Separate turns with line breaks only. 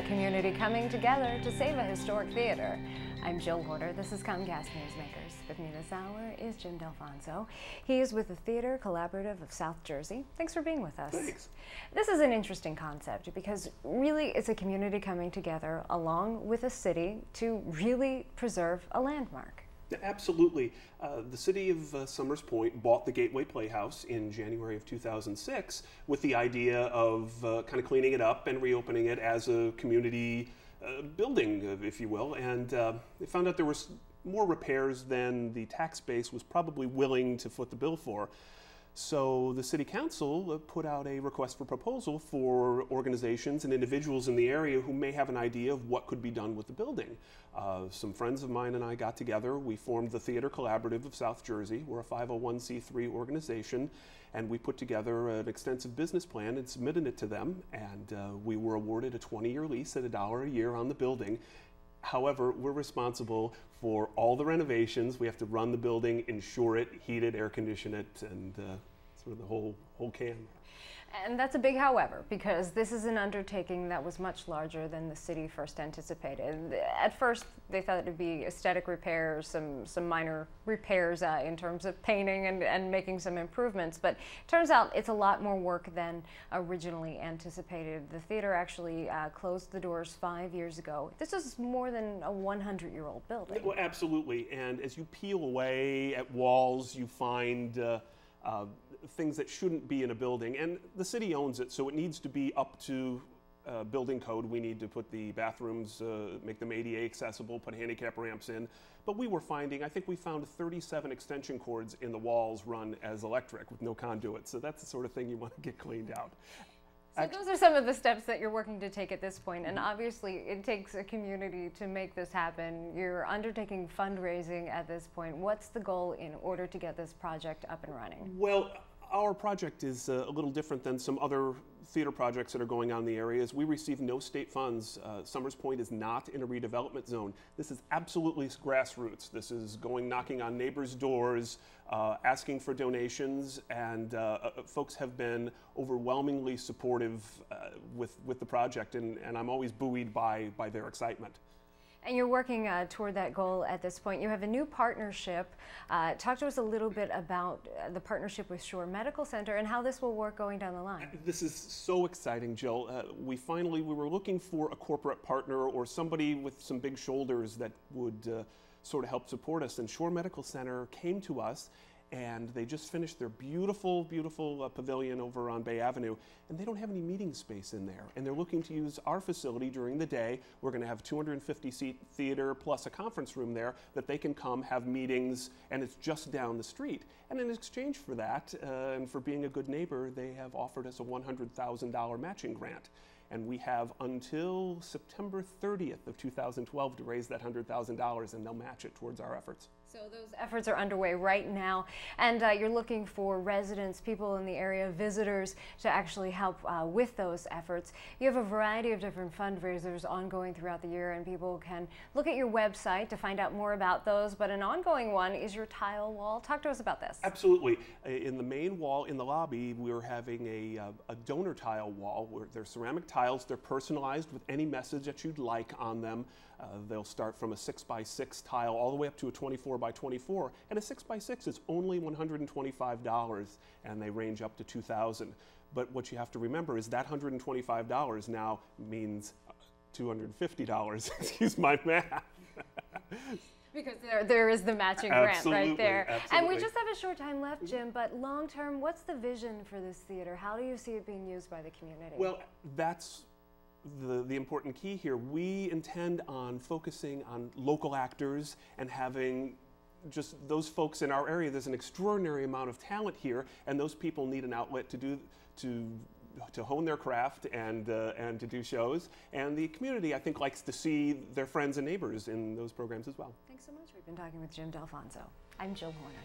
a community coming together to save a historic theater. I'm Jill Horner. This is Comcast Newsmakers. With me this hour is Jim Dalfonso. He is with the Theater Collaborative of South Jersey. Thanks for being with us.
Thanks.
This is an interesting concept because really it's a community coming together along with a city to really preserve a landmark.
Absolutely. The city of Summers Point bought the Gateway Playhouse in January of 2006 with the idea of kind of cleaning it up and reopening it as a community building, if you will. And they found out there was more repairs than the tax base was probably willing to foot the bill for. So the City Council put out a request for proposal for organizations and individuals in the area who may have an idea of what could be done with the building. Some friends of mine and I got together. We formed the Theater Collaborative of South Jersey. We're a 501c3 organization, and we put together an extensive business plan and submitted it to them, and we were awarded a 20-year lease at $1 a year on the building. However, we're responsible for all the renovations. We have to run the building, insure it, heat it, air condition it, and sort of the whole can.
And that's a big however, because this is an undertaking that was much larger than the city first anticipated. At first, they thought it would be aesthetic repairs, some minor repairs in terms of painting and making some improvements, but it turns out it's a lot more work than originally anticipated. The theater actually closed the doors 5 years ago. This is more than a 100-year-old building.
Well, absolutely, and as you peel away at walls, you find things that shouldn't be in a building, and the city owns it, so it needs to be up to building code. We need to put the bathrooms, make them ADA accessible, put handicap ramps in, but we were finding, I think we found 37 extension cords in the walls run as electric with no conduit, so that's the sort of thing you want to get cleaned out.
So those are some of the steps that you're working to take at this point, and obviously it takes a community to make this happen. You're undertaking fundraising at this point. What's the goal in order to get this project up and running?
Well, our project is a little different than some other theater projects that are going on in the areas. We receive no state funds. Summers Point is not in a redevelopment zone. This is absolutely grassroots. This is going knocking on neighbors' doors, asking for donations, and folks have been overwhelmingly supportive with the project, and I'm always buoyed by their excitement.
And you're working toward that goal at this point. You have a new partnership. Talk to us a little bit about the partnership with Shore Medical Center and how this will work going down the line.
This is so exciting, Jill. We were looking for a corporate partner or somebody with some big shoulders that would sort of help support us. And Shore Medical Center came to us, and they just finished their beautiful, beautiful pavilion over on Bay Avenue, and they don't have any meeting space in there. And they're looking to use our facility during the day. We're going to have 250-seat theater plus a conference room there that they can come have meetings, and it's just down the street. And in exchange for that, and for being a good neighbor, they have offered us a $100,000 matching grant. And we have until September 30th of 2012 to raise that $100,000, and they'll match it towards our efforts.
So those efforts are underway right now, and you're looking for residents, people in the area, visitors, to actually help with those efforts. You have a variety of different fundraisers ongoing throughout the year, and people can look at your website to find out more about those, but an ongoing one is your tile wall. Talk to us about this.
Absolutely. In the main wall in the lobby, we're having a donor tile wall where they're ceramic tiles. They're personalized with any message that you'd like on them. They'll start from a 6x6 tile all the way up to a 24x24, and a 6x6 is only $125, and they range up to $2,000. But what you have to remember is that $125 now means $250. Excuse my math.
Because there is the matching grant right there.
Absolutely.
And we just have a short time left, Jim, but long term, what's the vision for this theater? How do you see it being used by the community?
Well, that's the important key here. We intend on focusing on local actors and having just those folks in our area. There's an extraordinary amount of talent here, and those people need an outlet to hone their craft and to do shows. And the community, I think, likes to see their friends and neighbors in those programs as well.
Thanks so much. We've been talking with Jim Dalfonso. I'm Jill Horner.